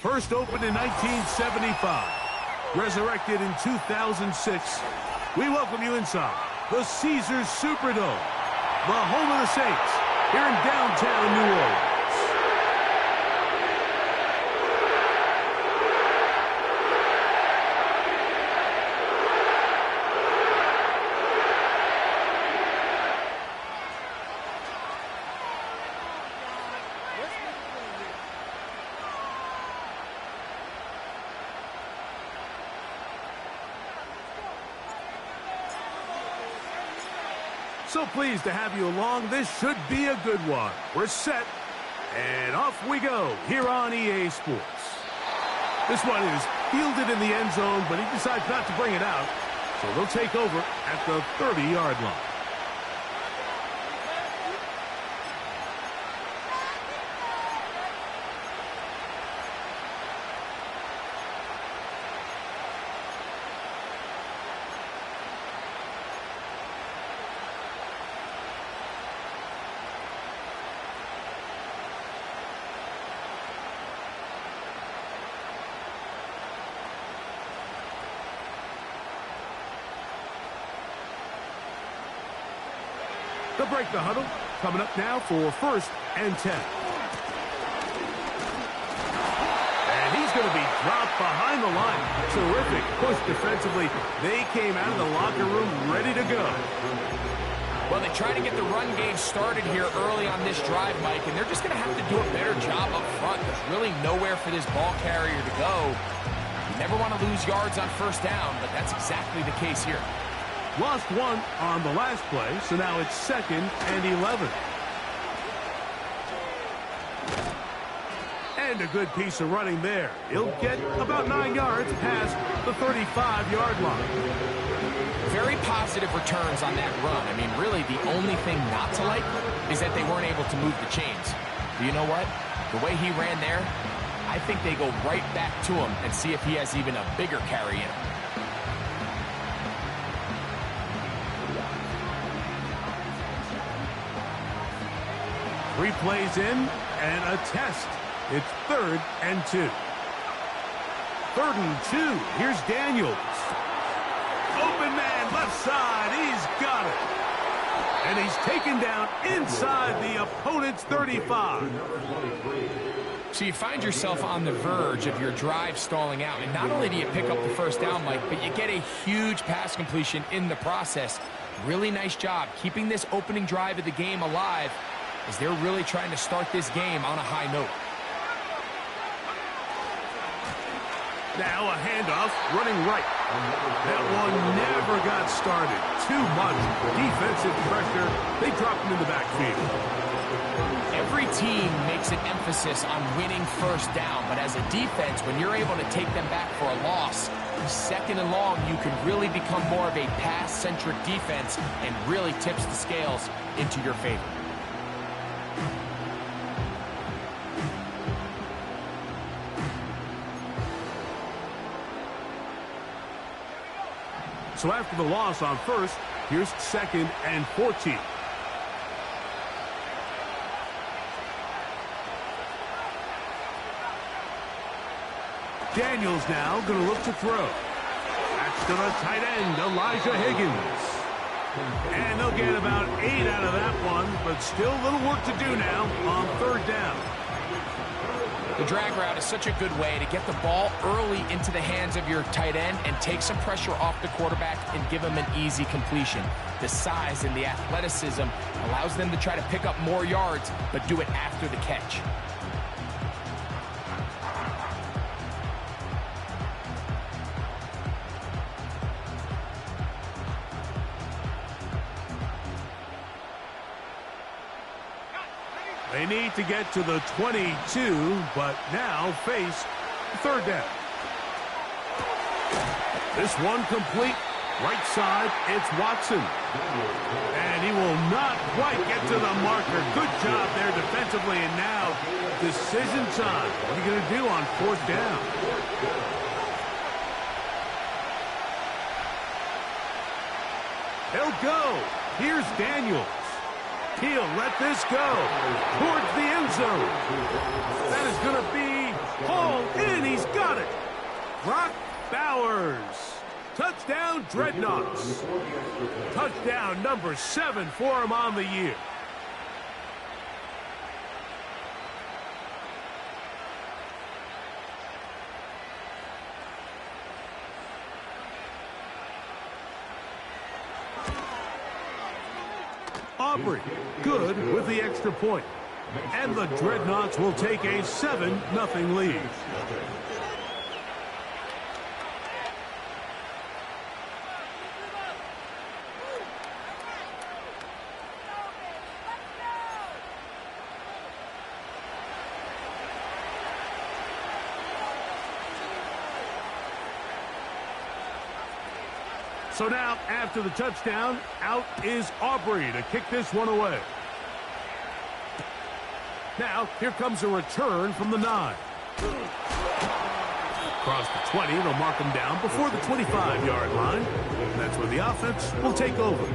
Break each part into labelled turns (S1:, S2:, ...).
S1: First opened in 1975, resurrected in 2006, we welcome you inside the Caesars Superdome, the home of the Saints, here in downtown New Orleans. So pleased to have you along. This should be a good one. We're set, and off we go here on EA Sports. This one is fielded in the end zone, but he decides not to bring it out, so they'll take over at the 30-yard line. They'll break the huddle. Coming up now for 1st and 10. And he's going to be dropped behind the line. Terrific push defensively. They came out of the locker room ready to go.
S2: Well, they try to get the run game started here early on this drive, Mike, and they're just going to have to do a better job up front. There's really nowhere for this ball carrier to go. You never want to lose yards on 1st down, but that's exactly the case here.
S1: Lost one on the last play, so now it's 2nd and 11. And a good piece of running there. He'll get about 9 yards past the 35-yard line.
S2: Very positive returns on that run. I mean, really, the only thing not to like is that they weren't able to move the chains. But you know what? The way he ran there, I think they go right back to him and see if he has even a bigger carry in him.
S1: 3 plays in and a test. It's 3rd and 2. 3rd and 2. Here's Daniels. Open man, left side. He's got it. And he's taken down inside the opponent's 35.
S2: So you find yourself on the verge of your drive stalling out. And not only do you pick up the 1st down, Mike, but you get a huge pass completion in the process. Really nice job keeping this opening drive of the game alive, as they're really trying to start this game on a high note.
S1: Now a handoff, running right. That one never got started. Too much defensive pressure. They dropped him in the backfield.
S2: Every team makes an emphasis on winning 1st down, but as a defense, when you're able to take them back for a loss, 2nd and long, you can really become more of a pass-centric defense and really tips the scales into your favor.
S1: So after the loss on 1st, here's 2nd and 14. Daniels now going to look to throw. That's to the tight end, Elijah Higgins. And they'll get about 8 out of that one, but still a little work to do now on 3rd down.
S2: The drag route is such a good way to get the ball early into the hands of your tight end and take some pressure off the quarterback and give him an easy completion. The size and the athleticism allows them to try to pick up more yards, but do it after the catch.
S1: They need to get to the 22, but now face 3rd down. This one complete. Right side, it's Watson. And he will not quite get to the marker. Good job there defensively, and now decision time. What are you going to do on 4th down? He'll go. Here's Daniels. He'll let this go towards the end zone. That is going to be hauled in. He's got it. Brock Bowers. Touchdown, Dreadnoughts. Touchdown number 7 for him on the year. Aubrey, good with the extra point. And the Dreadnoughts will take a 7-0 lead. So now, after the touchdown, out is Aubrey to kick this one away. Now, here comes a return from the 9. Across the 20, they'll mark him down before the 25-yard line. And that's where the offense will take over.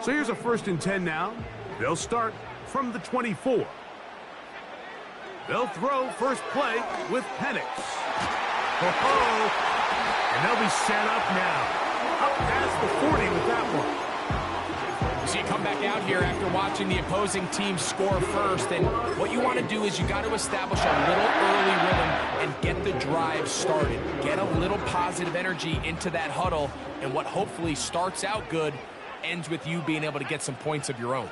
S1: So here's a 1st and 10 now. They'll start from the 24. They'll throw first play with Penix. And they'll be set up now. Up past the 40 with that one.
S2: So you come back out here after watching the opposing team score first, and what you want to do is you got to establish a little early rhythm and get the drive started. Get a little positive energy into that huddle, and what hopefully starts out good ends with you being able to get some points of your own.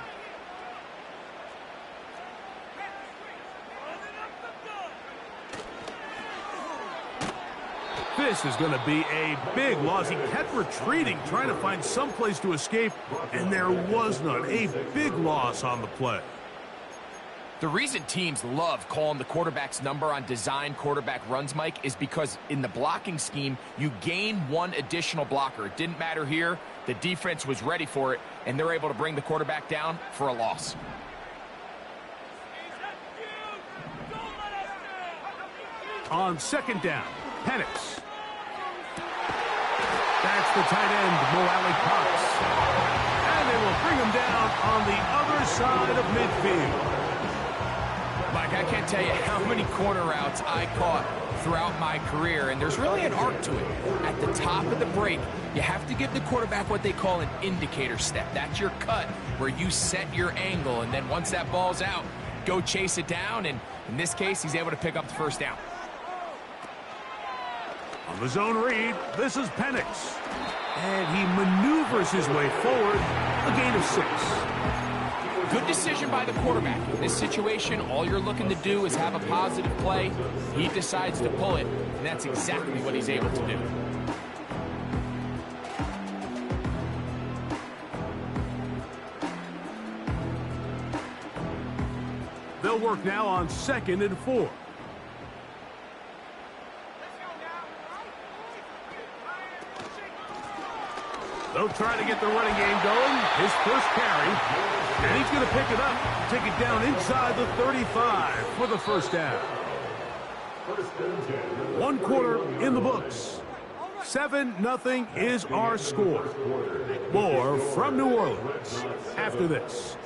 S1: This is going to be a big loss. He kept retreating, trying to find some place to escape, and there was none. A big loss on the play.
S2: The reason teams love calling the quarterback's number on design quarterback runs, Mike, is because in the blocking scheme, you gain one additional blocker. It didn't matter here. The defense was ready for it, and they're able to bring the quarterback down for a loss.
S1: On 2nd down, Penix. That's the tight end, Mo Alley-Cox. And they will bring him down on the other side of midfield.
S2: Mike, I can't tell you how many corner routes I caught throughout my career, and there's really an art to it. At the top of the break, you have to give the quarterback what they call an indicator step. That's your cut where you set your angle, and then once that ball's out, go chase it down, and in this case, he's able to pick up the 1st down.
S1: On the zone read, this is Penix. And he maneuvers his way forward, a gain of 6.
S2: Good decision by the quarterback. In this situation, all you're looking to do is have a positive play. He decides to pull it, and that's exactly what he's able to do.
S1: They'll work now on 2nd and 4. They'll try to get the running game going. His first carry. And he's going to pick it up. Take it down inside the 35 for the 1st down. 1 quarter in the books. 7-0 is our score. More from New Orleans after this.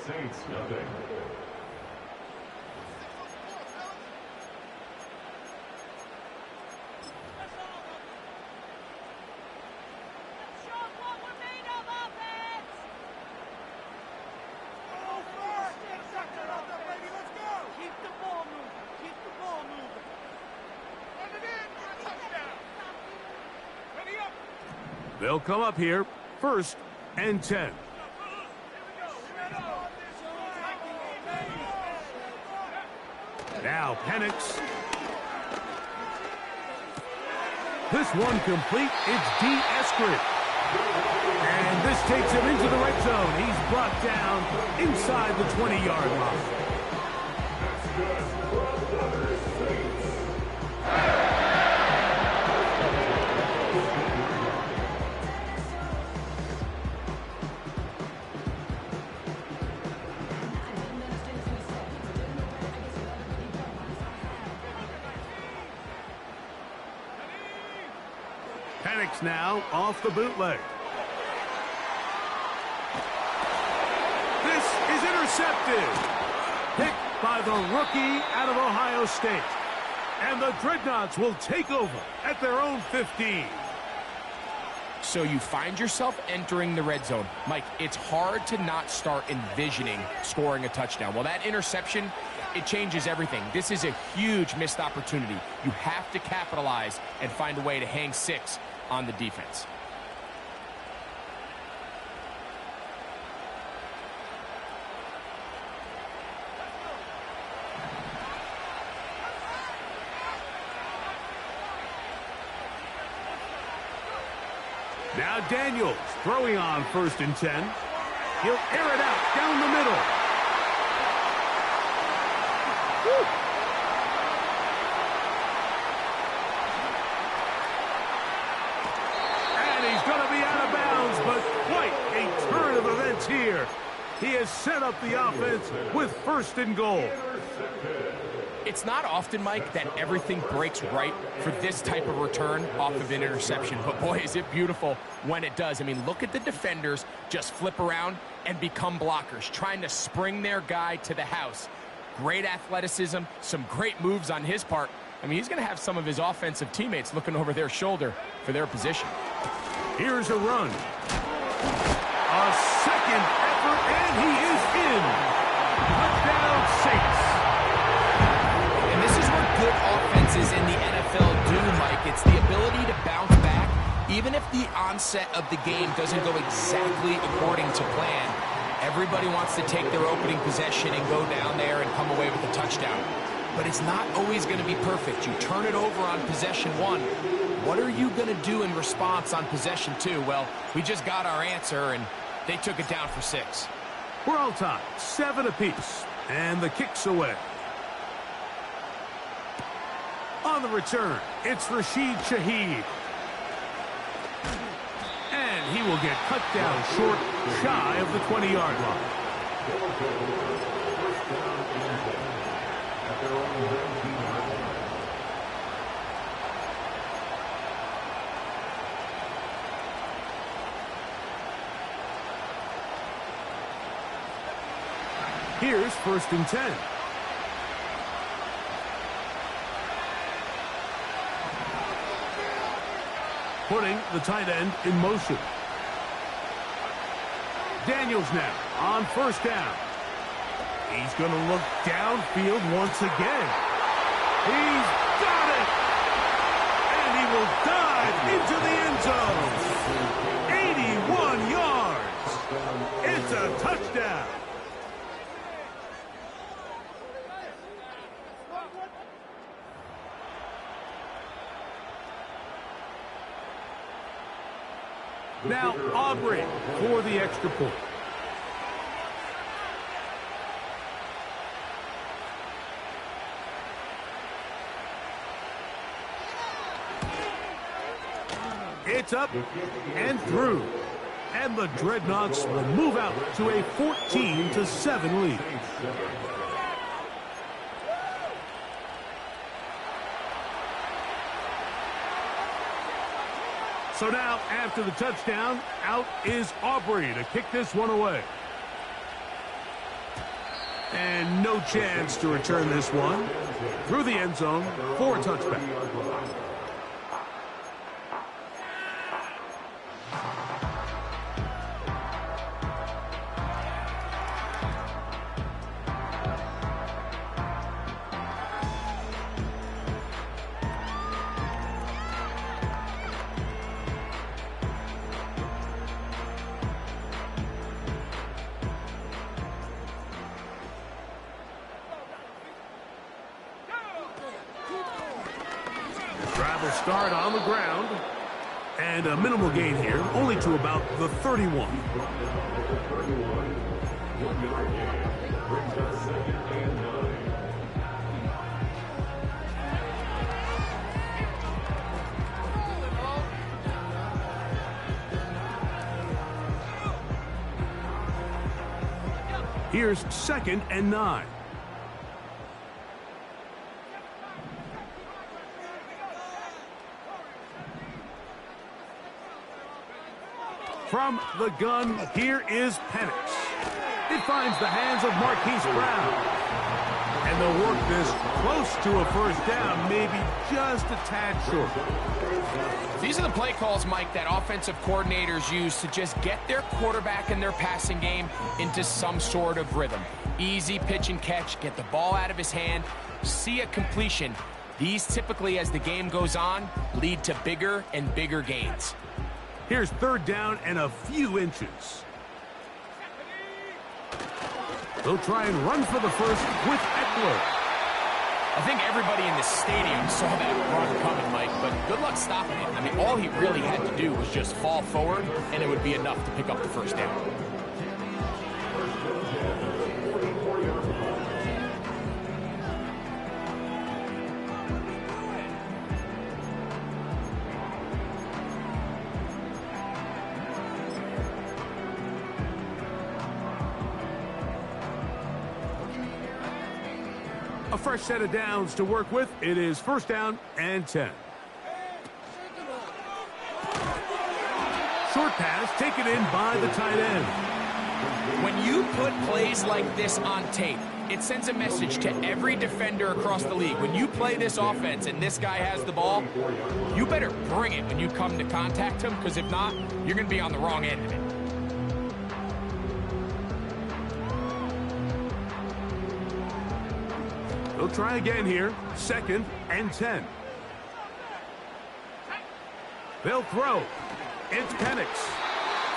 S1: They'll come up here, 1st and 10. Now Penix. This one complete. It's D. Eskridge. And this takes him into the red zone. He's brought down inside the 20-yard line. Penix now off the bootleg. This is intercepted. Picked by the rookie out of Ohio State. And the Dreadnoughts will take over at their own 15.
S2: So you find yourself entering the red zone. Mike, it's hard to not start envisioning scoring a touchdown. Well, that interception, it changes everything. This is a huge missed opportunity. You have to capitalize and find a way to hang 6 on the defense.
S1: Now Daniels throwing on 1st and 10. He'll air it out down the middle. Woo. And he's going to be out of bounds, but quite a turn of events here. He has set up the offense with 1st and goal.
S2: It's not often, Mike, that everything breaks right for this type of return off of an interception. But, boy, is it beautiful when it does. I mean, look at the defenders just flip around and become blockers, trying to spring their guy to the house. Great athleticism, some great moves on his part. I mean, he's going to have some of his offensive teammates looking over their shoulder for their position.
S1: Here's a run. A second effort, and he is in. Touchdown, 6.
S2: Good offenses in the NFL do, Mike. It's the ability to bounce back, even if the onset of the game doesn't go exactly according to plan. Everybody wants to take their opening possession and go down there and come away with a touchdown. But it's not always going to be perfect. You turn it over on possession 1. What are you going to do in response on possession 2? Well, we just got our answer, and they took it down for 6.
S1: We're all tied, 7 apiece, and the kick's away. On the return, it's Rashid Shaheed. And he will get cut down short, shy of the 20-yard line. Here's 1st and 10. Putting the tight end in motion. Daniels now on 1st down. He's going to look downfield once again. He's got it! And he will dive into the end zone. 81 yards. It's a touchdown. Now Aubrey for the extra point. It's up and through. And the Dreadnoughts will move out to a 14-7 lead. So now, after the touchdown, out is Aubrey to kick this one away. And no chance to return this one. Through the end zone for a touchback. Drive will start on the ground. And a minimal gain here, only to about the 31. Here's 2nd and 9. From the gun, here is Penix. It finds the hands of Marquise Brown. And they'll work this close to a first down, maybe just a tad short.
S2: These are the play calls, Mike, that offensive coordinators use to just get their quarterback and their passing game into some sort of rhythm. Easy pitch and catch, get the ball out of his hand, see a completion. These typically, as the game goes on, lead to bigger and bigger gains.
S1: Here's third down and a few inches. They'll try and run for the first with Eckler.
S2: I think everybody in the stadium saw that run coming, Mike, but good luck stopping it. I mean, all he really had to do was just fall forward, and it would be enough to pick up the first down.
S1: A fresh set of downs to work with. It is first down and 10. Short pass taken in by the tight end.
S2: When you put plays like this on tape, it sends a message to every defender across the league. When you play this offense and this guy has the ball, you better bring it when you come to contact him, because if not, you're going to be on the wrong end of it.
S1: They'll try again here. Second and 10. They'll throw. It's Penix.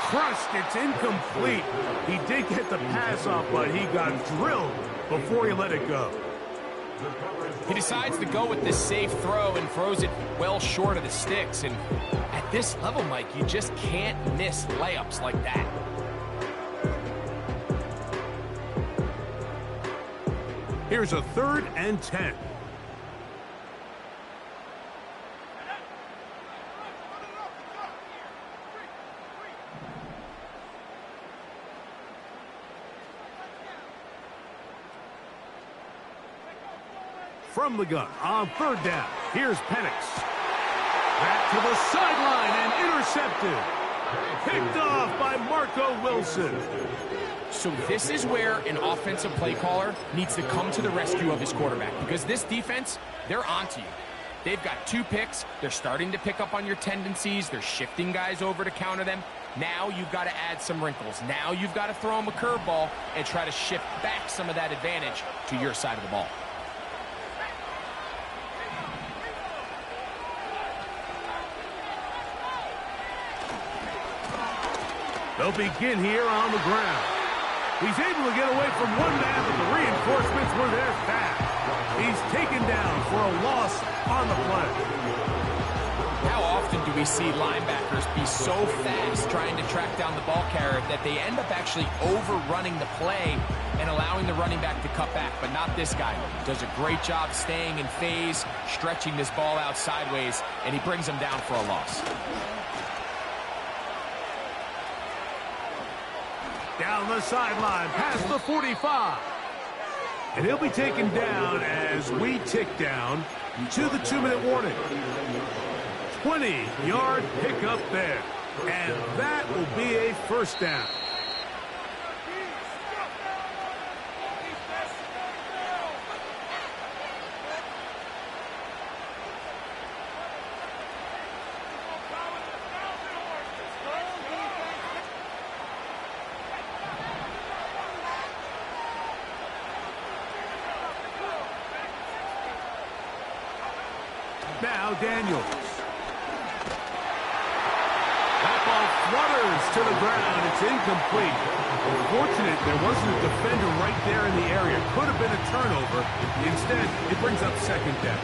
S1: Crushed. It's incomplete. He did get the pass off, but he got drilled before he let it go.
S2: He decides to go with the safe throw and throws it well short of the sticks. And at this level, Mike, you just can't miss layups like that.
S1: Here's a third and 10. From the gun on third down. Here's Penix. Back to the sideline and intercepted. Picked off by Marco Wilson.
S2: So this is where an offensive play caller needs to come to the rescue of his quarterback, because this defense, they're onto you. They've got 2 picks. They're starting to pick up on your tendencies. They're shifting guys over to counter them. Now you've got to add some wrinkles. Now you've got to throw them a curveball and try to shift back some of that advantage to your side of the ball.
S1: They'll begin here on the ground. He's able to get away from one man, but the reinforcements were there fast. He's taken down for a loss on the play.
S2: How often do we see linebackers be so fast trying to track down the ball carrier that they end up actually overrunning the play and allowing the running back to cut back? But not this guy. Does a great job staying in phase, stretching this ball out sideways, and he brings him down for a loss.
S1: Down the sideline, past the 45. And he'll be taken down as we tick down to the 2-minute warning. 20-yard pickup there. And that will be a first down. Now Daniels. That ball flutters to the ground. It's incomplete. Unfortunate there wasn't a defender right there in the area. Could have been a turnover. Instead, it brings up second down.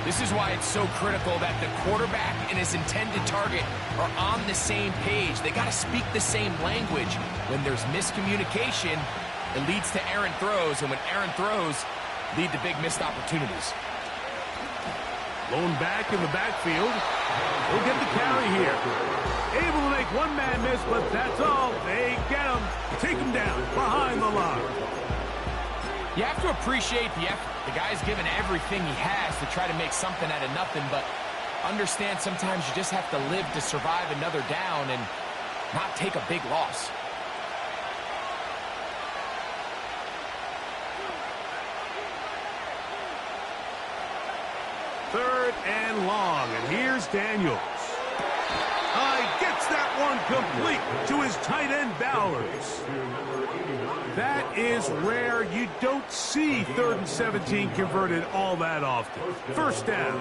S2: This is why it's so critical that the quarterback and his intended target are on the same page. They got to speak the same language. When there's miscommunication, it leads to errant throws, and when errant throws lead to big missed opportunities.
S1: Lone back in the backfield. He'll get the carry here. Able to make one man miss, but that's all. They get him. Take him down behind the line.
S2: You have to appreciate the effort. The guy's given everything he has to try to make something out of nothing, but understand sometimes you just have to live to survive another down and not take a big loss.
S1: Third and long, and here's Daniels. Gets that one complete to his tight end, Bowers. That is rare. You don't see 3rd and 17 converted all that often. First down.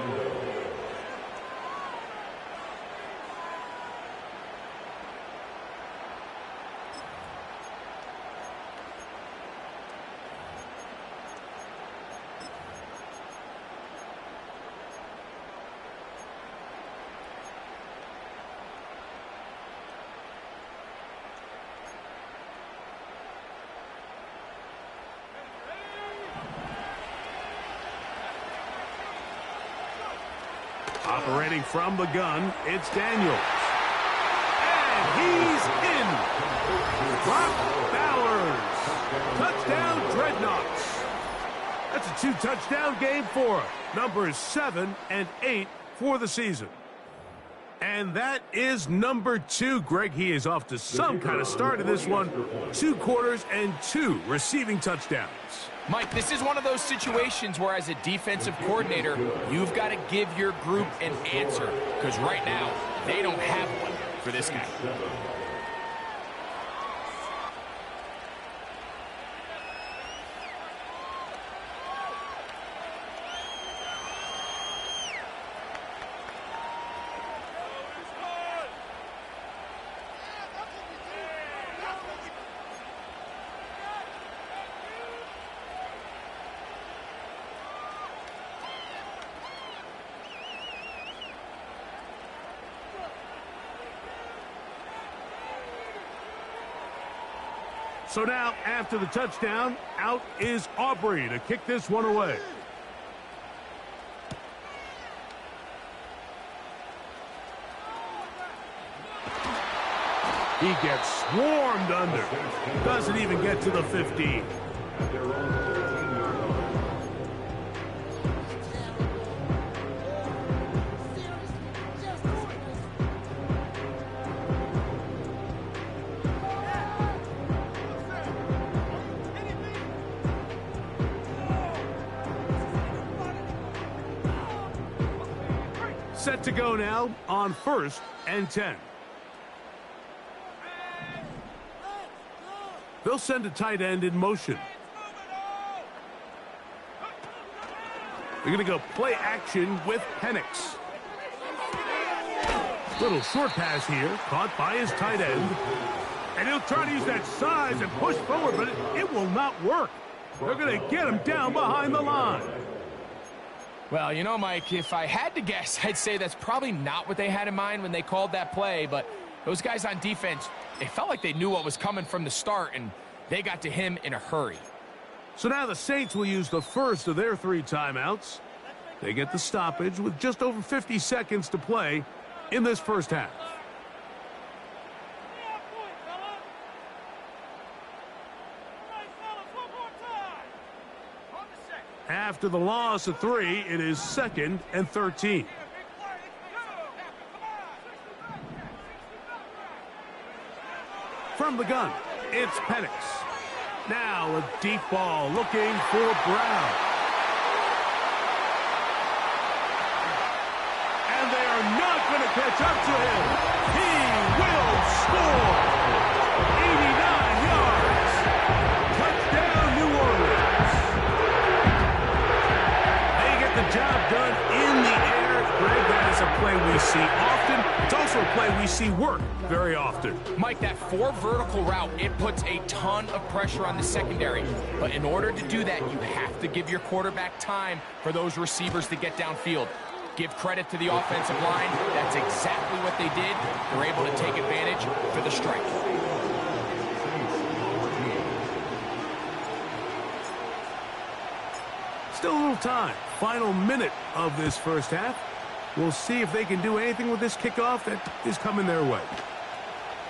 S1: Operating from the gun, it's Daniels. And he's in. Brock Bowers. Touchdown, Dreadnoughts. That's a 2-touchdown game for him. Numbers 7 and 8 for the season. And that is number 2, Greg. He is off to some kind of start in this one. 2 quarters and 2 receiving touchdowns.
S2: Mike, this is one of those situations where as a defensive coordinator, you've got to give your group an answer. Because right now, they don't have one for this guy.
S1: So now, after the touchdown, out is Aubrey to kick this one away. He gets swarmed under. Doesn't even get to the 15. Set to go now on 1st and 10. They'll send a tight end in motion. They're going to go play action with Penix. Little short pass here, caught by his tight end. And he'll try to use that size and push forward, but it will not work. They're going to get him down behind the line.
S2: Well, you know, Mike, if I had to guess, I'd say that's probably not what they had in mind when they called that play, but those guys on defense, they felt like they knew what was coming from the start, and they got to him in a hurry.
S1: So now the Saints will use the first of their 3 timeouts. They get the stoppage with just over 50 seconds to play in this first half. After the loss of 3, it is 2nd and 13. From the gun, it's Penix. Now a deep ball looking for Brown. And they are not going to catch up to him. He will score. 89 yards. Touchdown, New Orleans. They get the job done in the air. Greg, that is a play we see often. It's also a play we see work very often.
S2: Mike, that 4 vertical route, it puts a ton of pressure on the secondary. But in order to do that, you have to give your quarterback time for those receivers to get downfield. Give credit to the offensive line. That's exactly what they did. They're able to take advantage for the strike.
S1: Still a little time. Final minute of this first half. We'll see if they can do anything with this kickoff that is coming their way.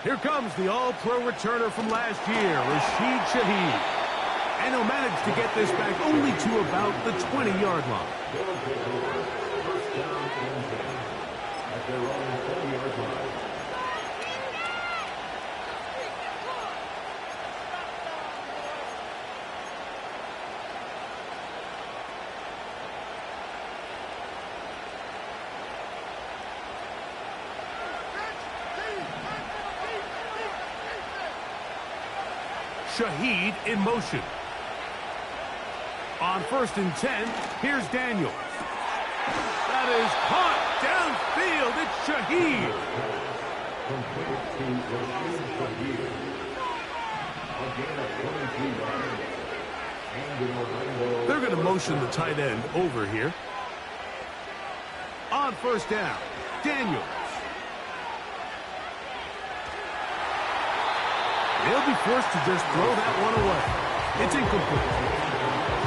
S1: Here comes the all-pro returner from last year, Rashid Shaheed. And he'll manage to get this back only to about the 20-yard line. Shaheed in motion. On 1st and 10, here's Daniels. That is caught downfield. It's Shaheed. They're going to motion the tight end over here. On 1st down, Daniels. They'll be forced to just throw that one away. It's incomplete.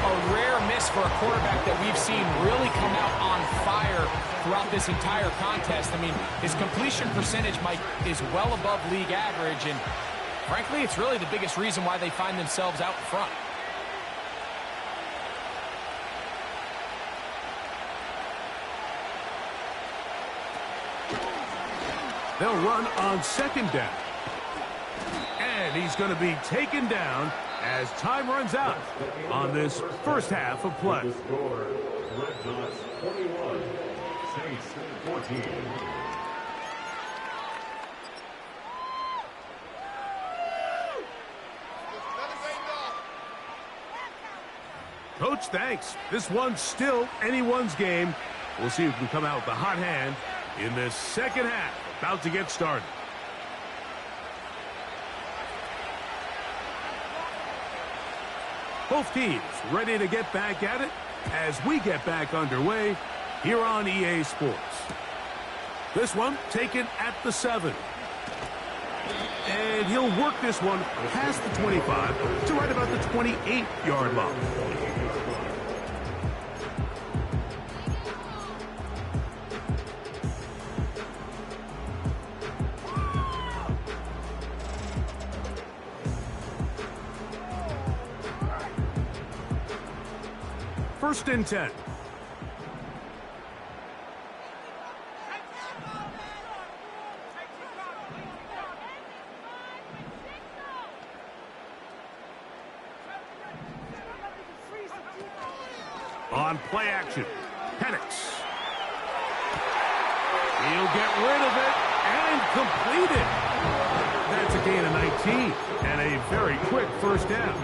S2: A rare miss for a quarterback that we've seen really come out on fire throughout this entire contest. I mean, his completion percentage, Mike, is well above league average, and frankly, it's really the biggest reason why they find themselves out in front.
S1: They'll run on 2nd down. And he's going to be taken down as time runs out on this first half of play.
S3: Red Sox 21, Saints 14.
S1: Coach, thanks. This one's still anyone's game. We'll see who can come out with the hot hand in this second half. About to get started. Both teams ready to get back at it as we get back underway here on EA Sports. This one taken at the 7. And he'll work this one past the 25 to right about the 28-yard line. First and 10. On play action, Penix. He'll get rid of it and complete it. That's a gain of 19 and a very quick first down.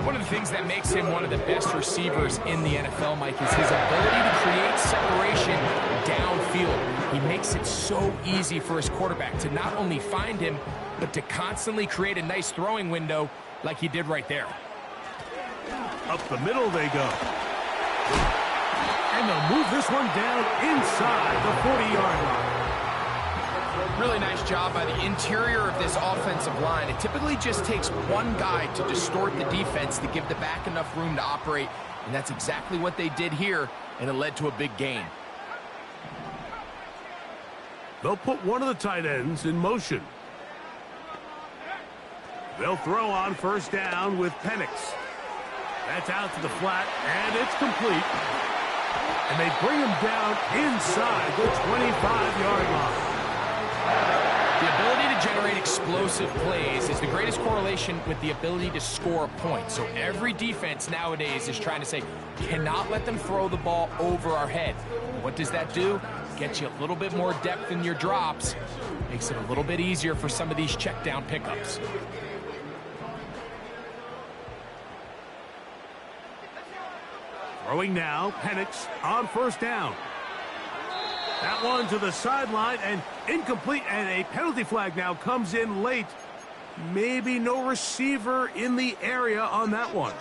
S2: One of the things that makes him one of the best receivers in the NFL, Mike, is his ability to create separation downfield. He makes it so easy for his quarterback to not only find him, but to constantly create a nice throwing window like he did right there.
S1: Up the middle they go. And they'll move this one down inside the 40-yard line.
S2: Really nice job by the interior of this offensive line. It typically just takes one guy to distort the defense to give the back enough room to operate, and that's exactly what they did here, and it led to a big gain.
S1: They'll put one of the tight ends in motion. They'll throw on first down with Penix. That's out to the flat, and it's complete. And they bring him down inside the 25-yard line.
S2: The ability to generate explosive plays is the greatest correlation with the ability to score a point. So every defense nowadays is trying to say, cannot let them throw the ball over our head. What does that do? Gets you a little bit more depth in your drops. Makes it a little bit easier for some of these check down pickups.
S1: Throwing now, Penix on first down. That one to the sideline and incomplete, and a penalty flag now comes in late. Maybe no receiver in the area on that one.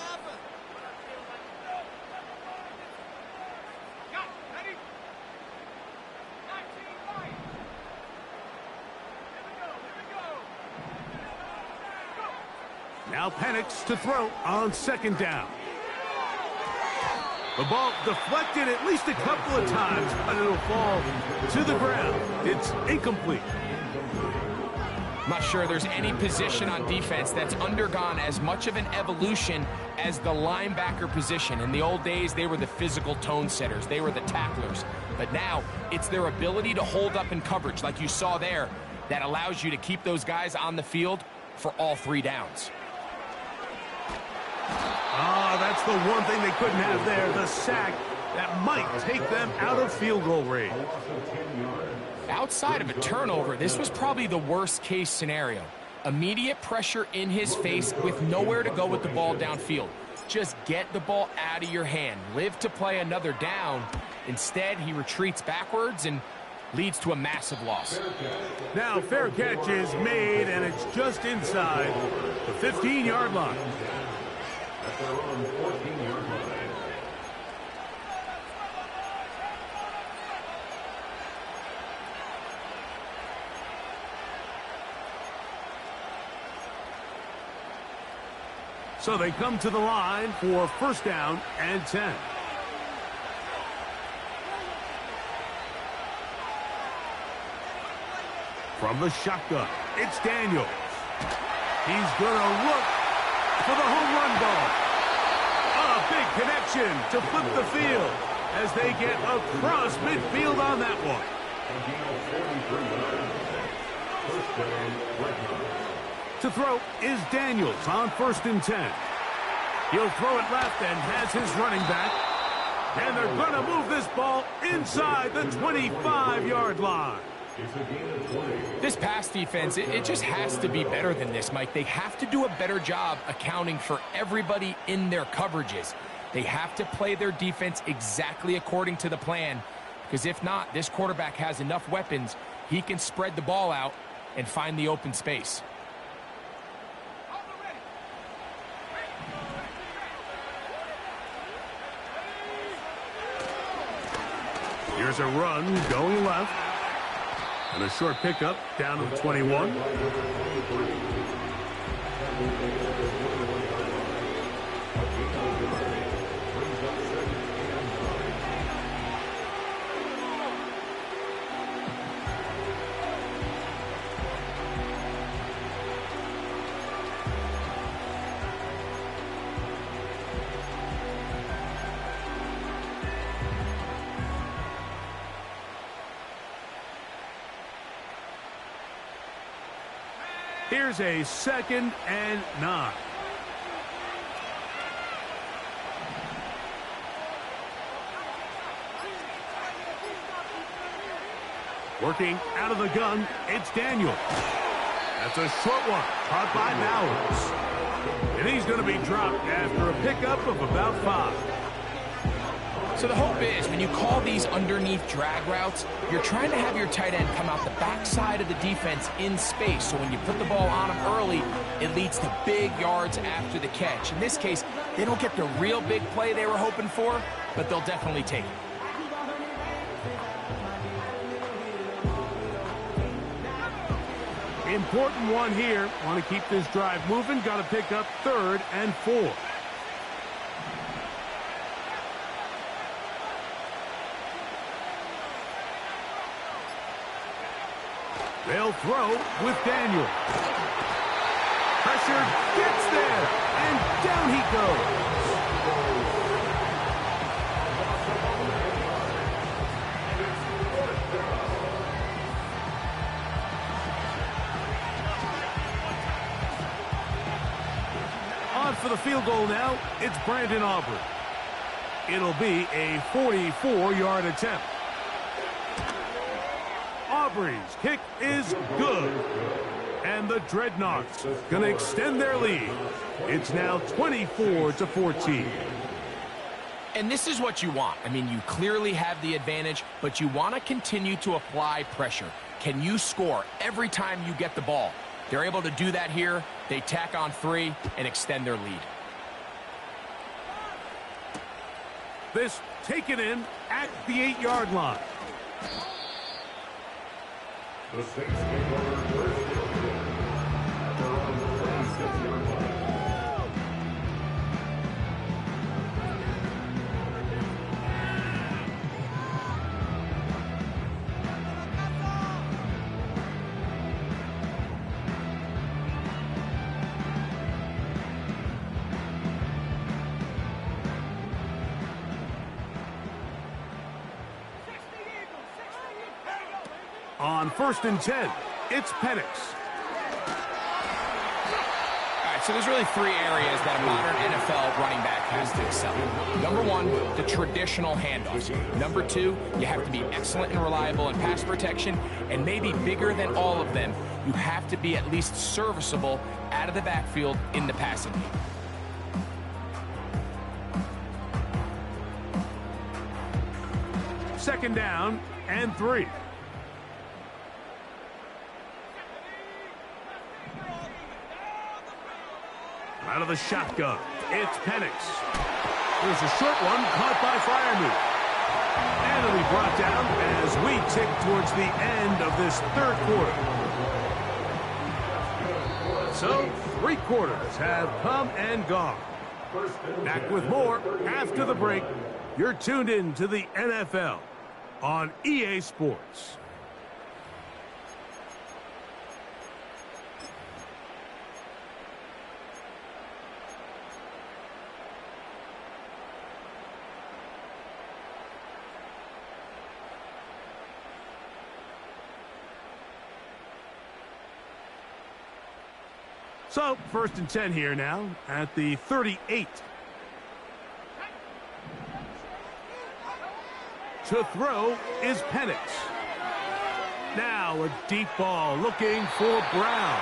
S1: Now Penix to throw on second down. The ball deflected at least a couple of times, but it'll fall to the ground. It's incomplete.
S2: I'm not sure there's any position on defense that's undergone as much of an evolution as the linebacker position. In the old days, they were the physical tone setters. They were the tacklers. But now, it's their ability to hold up in coverage, like you saw there, that allows you to keep those guys on the field for all 3 downs.
S1: Ah, that's the one thing they couldn't have there, the sack that might take them out of field goal range.
S2: Outside of a turnover, this was probably the worst case scenario. Immediate pressure in his face with nowhere to go with the ball downfield. Just get the ball out of your hand. Live to play another down. Instead, he retreats backwards and leads to a massive loss.
S1: Now, fair catch is made, and it's just inside the 15-yard line.
S3: At their own 14-yard line.
S1: So they come to the line for first down and 10. From the shotgun, it's Daniels. He's going to look for the home run ball. A big connection to flip the field as they get across midfield on that one. To throw is Daniels on 1st and 10. He'll throw it left and has his running back. And they're going to move this ball inside the 25-yard line.
S2: This pass defense, it just has to be better than this, Mike. They have to do a better job accounting for everybody in their coverages. They have to play their defense exactly according to the plan, because if not, this quarterback has enough weapons. He can spread the ball out and find the open space.
S1: Here's a run going left. And a short pickup down to the 21. Here's a 2nd and 9. Working out of the gun, it's Daniel. That's a short one, caught by Bowers. And he's going to be dropped after a pickup of about 5.
S2: So the hope is when you call these underneath drag routes, you're trying to have your tight end come out the backside of the defense in space. So when you put the ball on him early, it leads to big yards after the catch. In this case, they don't get the real big play they were hoping for, but they'll definitely take it.
S1: Important one here. Want to keep this drive moving. Got to pick up 3rd and 4. They'll throw with Daniel. Pressure gets there, and down he goes. On for the field goal now, it's Brandon Aubrey. It'll be a 44-yard attempt. Aubrey's kick is good. And the Dreadnoughts going to extend their lead. It's now 24-14.
S2: And this is what you want. I mean, you clearly have the advantage, but you want to continue to apply pressure. Can you score every time you get the ball? They're able to do that here. They tack on 3 and extend their lead.
S1: This taken in at the 8-yard line.
S3: The Saints take over first down at their own 36-yard line.
S1: On 1st and 10, it's Penix.
S2: All right, So there's really three areas that a modern NFL running back has to excel in. Number one, the traditional handoffs. Number two, you have to be excellent and reliable in pass protection. And maybe bigger than all of them, you have to be at least serviceable out of the backfield in the passing game.
S1: Second down and 3. Out of the shotgun, it's Penix. There's a short one caught by Freiermuth. And it'll be brought down as we tick towards the end of this third quarter. So, 3 quarters have come and gone. Back with more after the break. You're tuned in to the NFL on EA Sports. So, 1st and 10 here now at the 38. To throw is Penix. Now a deep ball looking for Brown.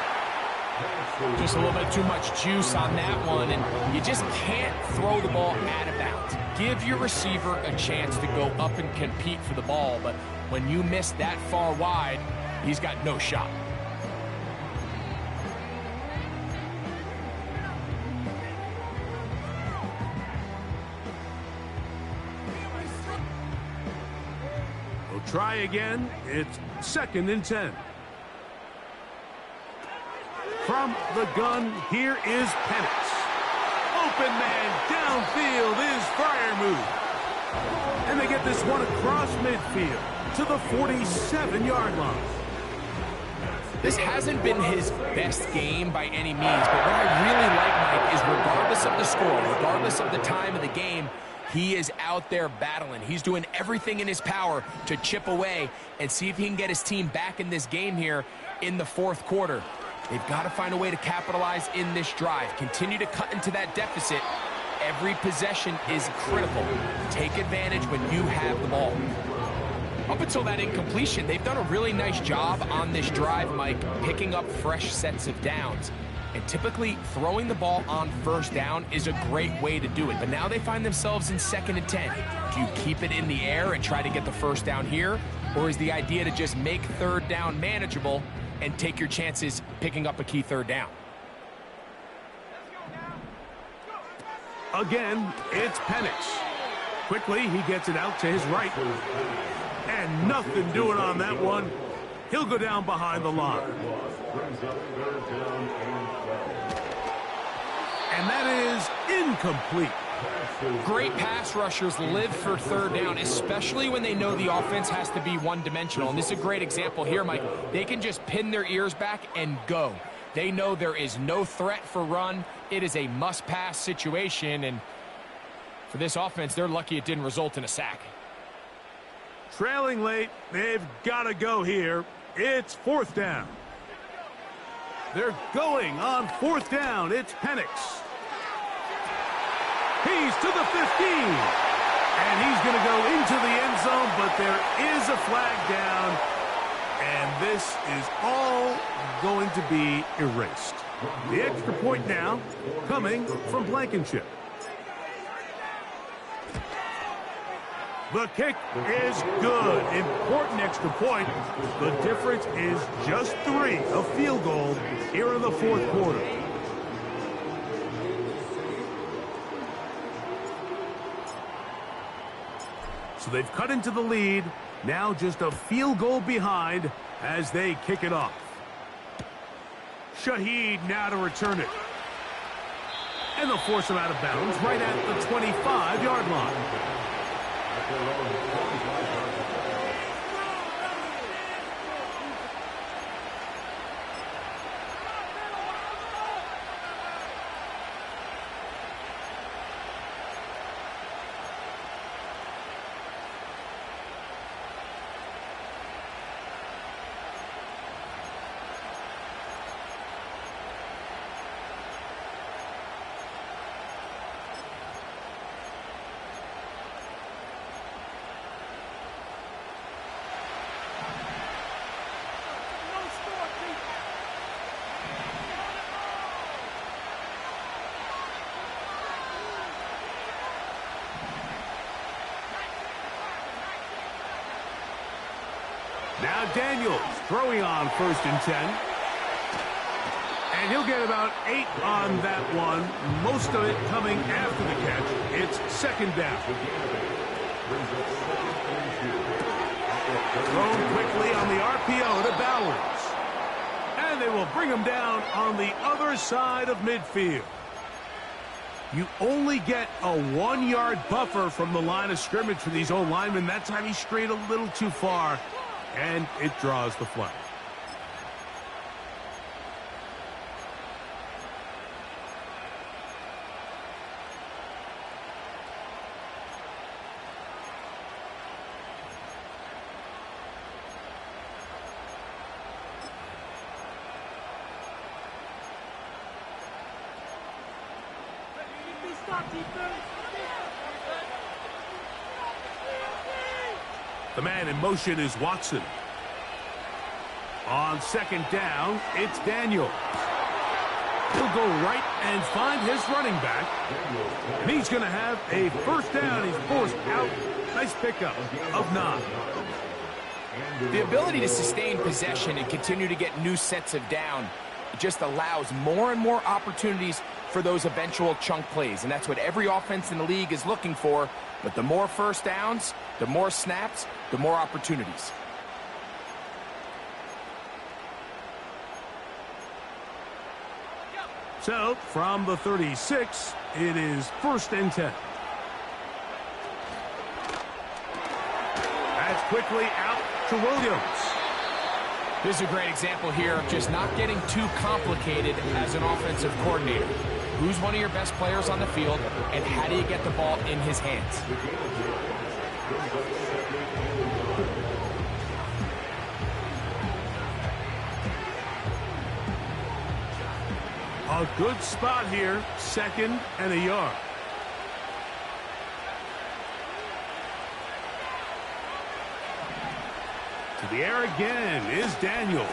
S2: Just a little bit too much juice on that one, and you just can't throw the ball out of bounds. Give your receiver a chance to go up and compete for the ball, but when you miss that far wide, he's got no shot.
S1: Try again. It's 2nd and 10. From the gun, here is Penix. Open man downfield is Freiermuth. And they get this one across midfield to the 47-yard line.
S2: This hasn't been his best game by any means, but what I really like, Mike, is regardless of the score, regardless of the time of the game, he is out there battling. He's doing everything in his power to chip away and see if he can get his team back in this game here in the 4th quarter. They've got to find a way to capitalize in this drive. Continue to cut into that deficit. Every possession is critical. Take advantage when you have the ball. Up until that incompletion, they've done a really nice job on this drive, Mike, picking up fresh sets of downs. And typically, throwing the ball on 1st down is a great way to do it. But now they find themselves in 2nd and 10. Do you keep it in the air and try to get the 1st down here? Or is the idea to just make 3rd down manageable and take your chances picking up a key 3rd down?
S1: Again, it's Penix. Quickly, he gets it out to his right. And nothing doing on that one. He'll go down behind the line. And that is incomplete.
S2: Great pass rushers live for 3rd down, especially when they know the offense has to be one-dimensional. And this is a great example here, Mike. They can just pin their ears back and go. They know there is no threat for run. It is a must-pass situation. And for this offense, they're lucky it didn't result in a sack.
S1: Trailing late, they've got to go here. It's 4th down. They're going on 4th down. It's Penix. He's to the 15. And he's going to go into the end zone, but there is a flag down. And this is all going to be erased. The extra point now coming from Blankenship. The kick is good. Important extra point. The difference is just 3, a field goal here in the 4th quarter. So they've cut into the lead. Now just a field goal behind as they kick it off. Shaheed now to return it. And they'll force him out of bounds right at the 25-yard line. Now Daniels throwing on 1st and 10. And he'll get about 8 on that one. Most of it coming after the catch. It's 2nd down. Thrown quickly on the RPO to Bowers. And they will bring him down on the other side of midfield. You only get a 1-yard buffer from the line of scrimmage for these old linemen. That time he strayed a little too far, and it draws the flag. The man in motion is Watson. On 2nd down, it's Daniels. He'll go right and find his running back. And he's going to have a 1st down. He's forced out. Nice pickup of 9.
S2: The ability to sustain possession and continue to get new sets of down just allows more and more opportunities for those eventual chunk plays. And that's what every offense in the league is looking for. But the more 1st downs, the more snaps, the more opportunities.
S1: So, from the 36, it is 1st and 10. That's quickly out to Williams.
S2: This is a great example here of just not getting too complicated as an offensive coordinator. Who's one of your best players on the field, and how do you get the ball in his hands?
S1: A good spot here, 2nd and a yard. To the air again is Daniels.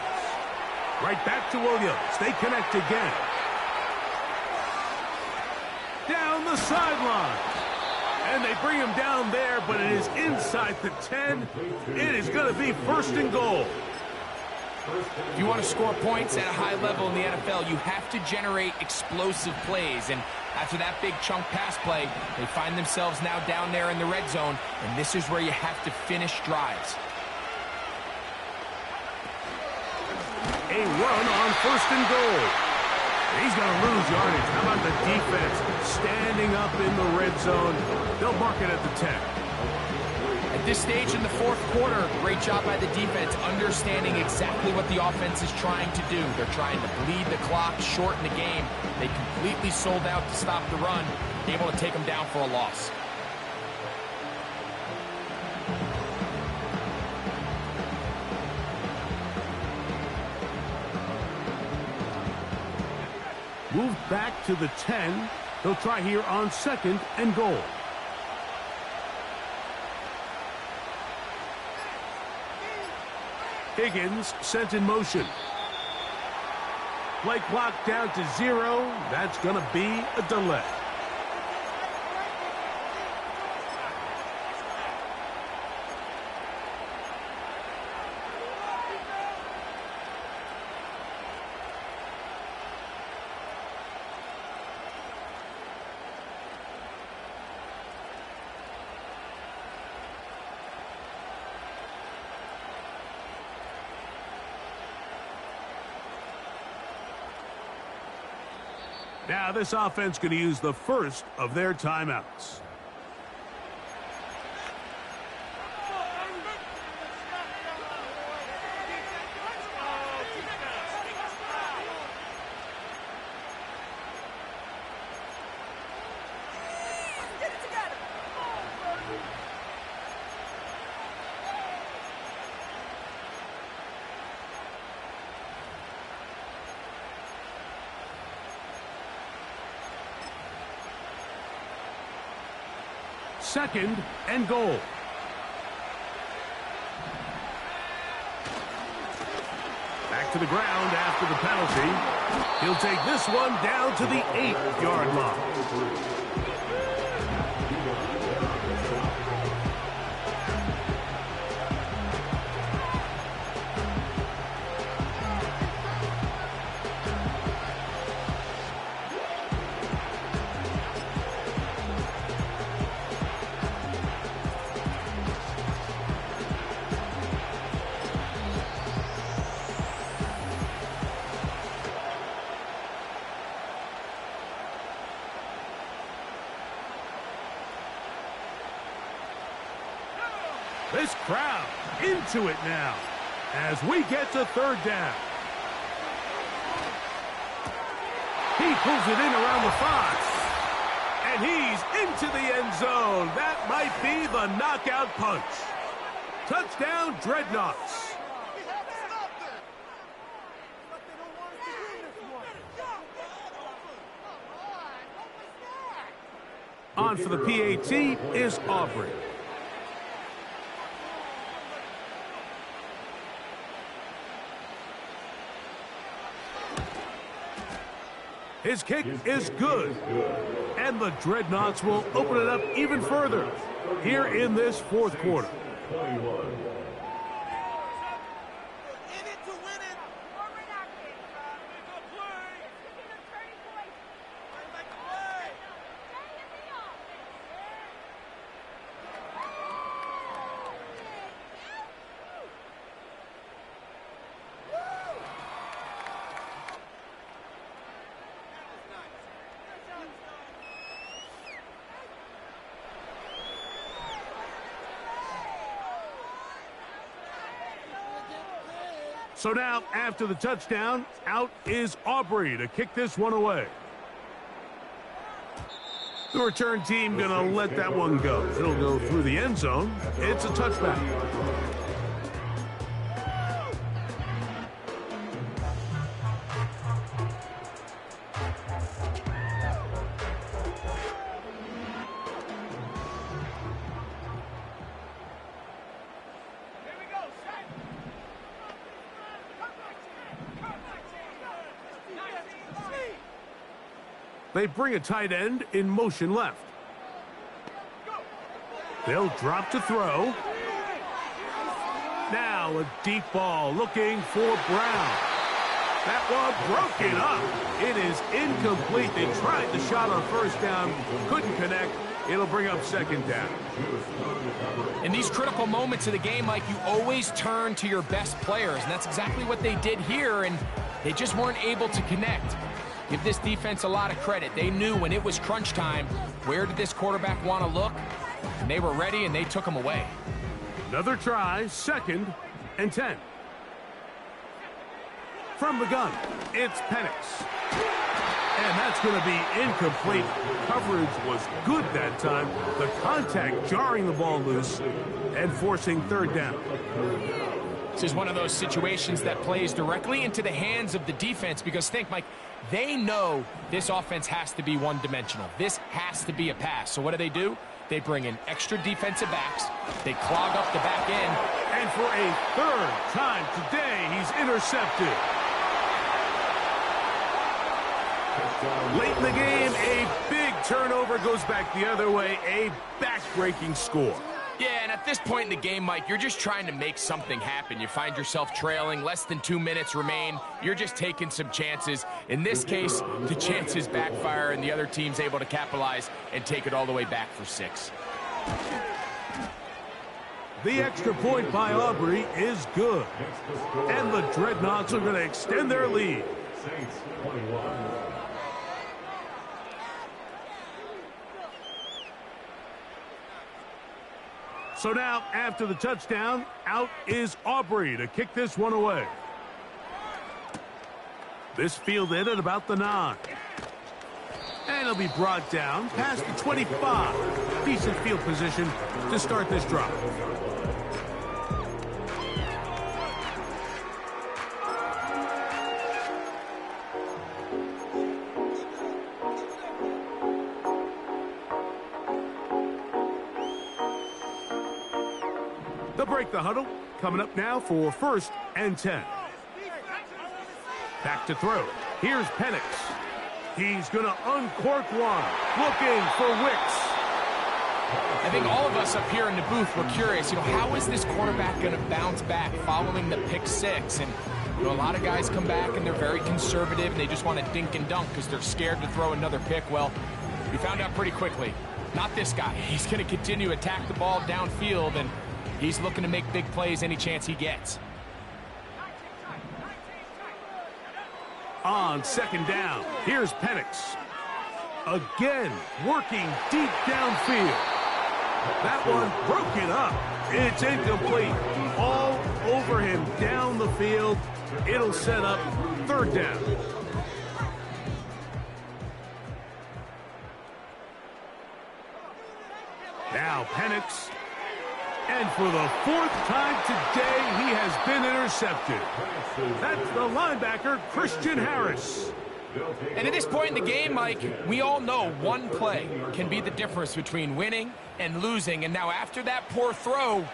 S1: Right back to Williams. They connect again. Down the sideline. And they bring him down there, but it is inside the 10. It is going to be 1st and goal.
S2: If you want to score points at a high level in the NFL, you have to generate explosive plays. And after that big chunk pass play, they find themselves now down there in the red zone. And this is where you have to finish drives.
S1: A run on 1st and goal. He's going to lose yardage. How about the defense standing up in the red zone? They'll mark it at the 10.
S2: At this stage in the 4th quarter, great job by the defense understanding exactly what the offense is trying to do. They're trying to bleed the clock, shorten the game. They completely sold out to stop the run, able to take them down for a loss.
S1: Moved back to the 10. They'll try here on 2nd and goal. Higgins sent in motion. Play clock down to 0. That's going to be a delay. Now this offense going to use the first of their timeouts. Second and goal. Back to the ground after the penalty. He'll take this one down to the 8-yard line. This crowd into it now as we get to third down. He pulls it in around the 5. And he's into the end zone. That might be the knockout punch. Touchdown, Dreadnoughts. On for the PAT is Aubrey. His kick is good. And the Dreadnoughts will open it up even further here in this fourth quarter. So now, after the touchdown, out is Aubrey to kick this one away. The return team going to let that one go. It'll go through the end zone. It's a touchback. They bring a tight end in motion left. They'll drop to throw. Now a deep ball looking for Brown. That one broken up. It is incomplete. They tried the shot on first down. Couldn't connect. It'll bring up second down.
S2: In these critical moments of the game, Mike, you always turn to your best players, and that's exactly what they did here, and they just weren't able to connect. Give this defense a lot of credit. They knew when it was crunch time, where did this quarterback want to look? And they were ready, and they took him away.
S1: Another try, 2nd and 10. From the gun, it's Penix. And that's going to be incomplete. Coverage was good that time. The contact jarring the ball loose and forcing third down.
S2: This is one of those situations that plays directly into the hands of the defense because think, Mike, they know this offense has to be one-dimensional. This has to be a pass. So what do? They bring in extra defensive backs. They clog up the back end.
S1: And for a third time today, he's intercepted. Late in the game, a big turnover goes back the other way. A back-breaking score.
S2: Yeah, and at this point in the game, Mike, you're just trying to make something happen. You find yourself trailing, less than 2 minutes remain. You're just taking some chances. In this case, the chances backfire, and the other team's able to capitalize and take it all the way back for 6.
S1: The extra point by Aubrey is good. And the Dreadnoughts are going to extend their lead.
S3: Saints 21.
S1: So now, after the touchdown, out is Aubrey to kick this one away. This fielded at about the 9. And it'll be brought down past the 25. Decent field position to start this drive. They'll break the huddle. Coming up now for 1st and 10. Back to throw. Here's Penix. He's going to uncork one. Looking for Wicks.
S2: I think all of us up here in the booth were curious, how is this quarterback going to bounce back following the pick 6? And a lot of guys come back and they're very conservative and they just want to dink and dunk because they're scared to throw another pick. Well, we found out pretty quickly. Not this guy. He's going to continue to attack the ball downfield, and he's looking to make big plays any chance he gets.
S1: On 2nd down, here's Penix. Again, working deep downfield. That one broken up. It's incomplete. All over him down the field. It'll set up third down. Now Penix. And for the fourth time today, he has been intercepted. That's the linebacker, Christian Harris.
S2: And at this point in the game, Mike, we all know one play can be the difference between winning and losing. And now after that poor throw,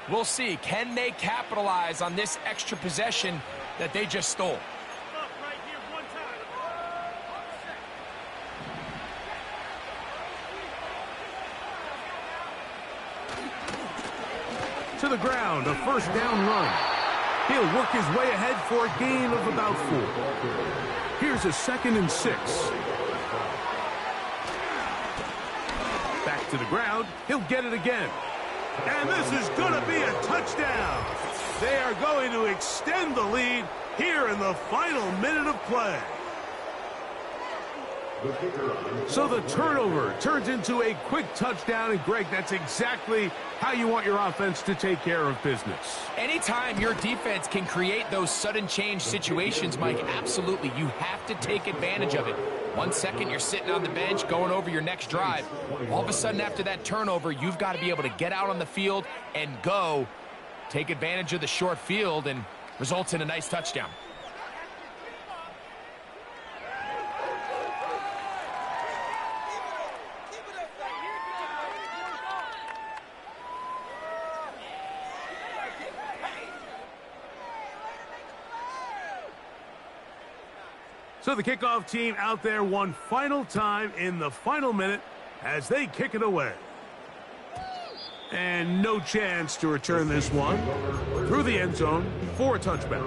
S2: we'll see, can they capitalize on this extra possession that they just stole?
S1: To the ground, a first down run. He'll work his way ahead for a gain of about 4. Here's a 2nd and 6. Back to the ground. He'll get it again. And this is going to be a touchdown. They are going to extend the lead here in the final minute of play. So the turnover turns into a quick touchdown, and Greg, that's exactly how you want your offense to take care of business.
S2: Anytime your defense can create those sudden change situations, Mike, absolutely, you have to take advantage of it. 1 second, you're sitting on the bench, going over your next drive. All of a sudden, after that turnover, you've got to be able to get out on the field and go. Take advantage of the short field, and results in a nice touchdown.
S1: So the kickoff team out there one final time in the final minute as they kick it away. And no chance to return this one through the end zone for a touchback.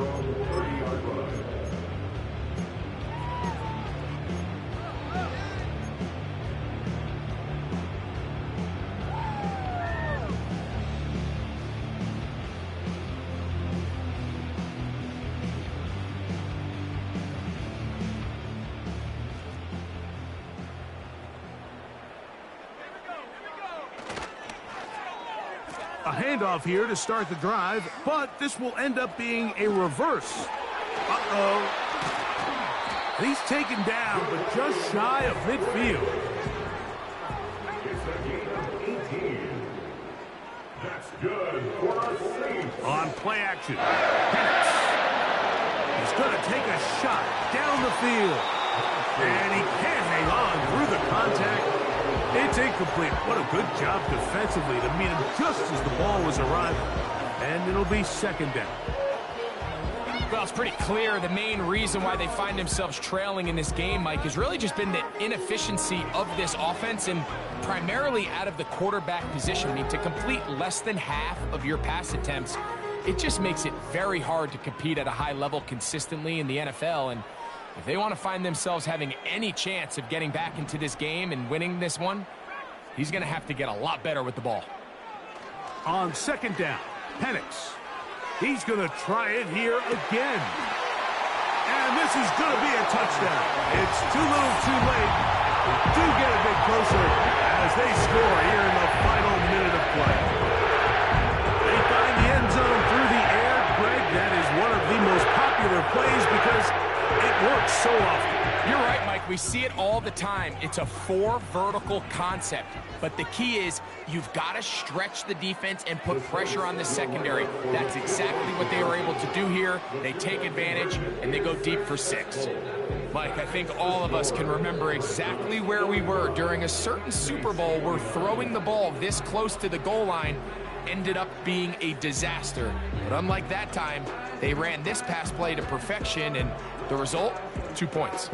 S1: A handoff here to start the drive, but this will end up being a reverse. Uh-oh. He's taken down, but just shy of midfield.
S3: It's a gain of 18. That's good for a safe.
S1: On play action. Penix. He's going to take a shot down the field. And he can't hang on through the contact. It's incomplete. What a good job defensively to meet him just as the ball was arriving. And it'll be second down.
S2: Well, it's pretty clear the main reason why they find themselves trailing in this game, Mike, has really just been the inefficiency of this offense and primarily out of the quarterback position. I mean, to complete less than half of your pass attempts, it just makes it very hard to compete at a high level consistently in the NFL. And if they want to find themselves having any chance of getting back into this game and winning this one, he's going to have to get a lot better with the ball.
S1: On second down, Penix. He's going to try it here again. And this is going to be a touchdown. It's too little too late. We do get a bit closer as they score here in the final minute of play. They find the end zone through the air. Greg, that is one of the most popular plays because it works so often.
S2: You're right, Mike. We see it all the time. It's a 4 vertical concept. But the key is you've got to stretch the defense and put pressure on the secondary. That's exactly what they were able to do here. They take advantage, and they go deep for 6. Mike, I think all of us can remember exactly where we were during a certain Super Bowl where throwing the ball this close to the goal line ended up being a disaster. But unlike that time, they ran this pass play to perfection, and the result, 2 points.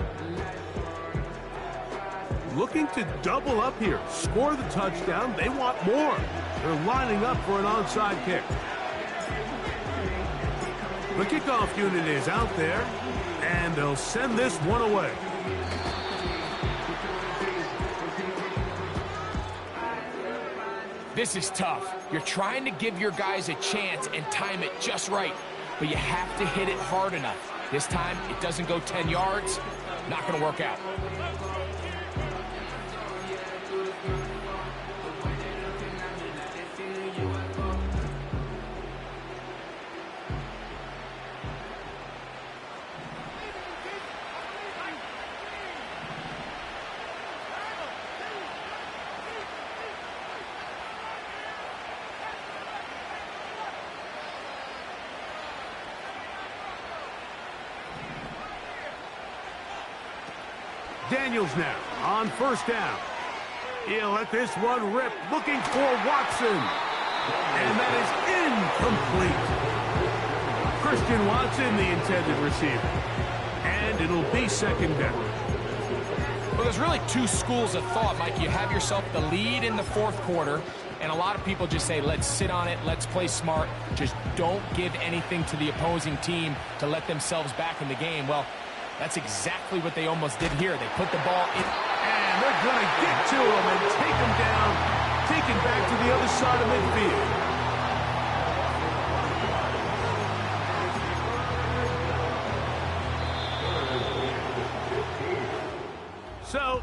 S1: Looking to double up here, score the touchdown. They want more. They're lining up for an onside kick. The kickoff unit is out there, and they'll send this one away.
S2: This is tough. You're trying to give your guys a chance and time it just right, but you have to hit it hard enough. This time, it doesn't go 10 yards. Not going to work out.
S1: Daniels now on first down. He'll let this one rip, looking for Watson. And that is incomplete. Christian Watson, the intended receiver. And it'll be second down.
S2: Well, there's really two schools of thought, Mike. You have yourself the lead in the fourth quarter, and a lot of people just say, let's sit on it, let's play smart, just don't give anything to the opposing team to let themselves back in the game. Well, that's exactly what they almost did here. They put the ball in.
S1: And they're going to get to him and take him down, take him back to the other side of midfield. So,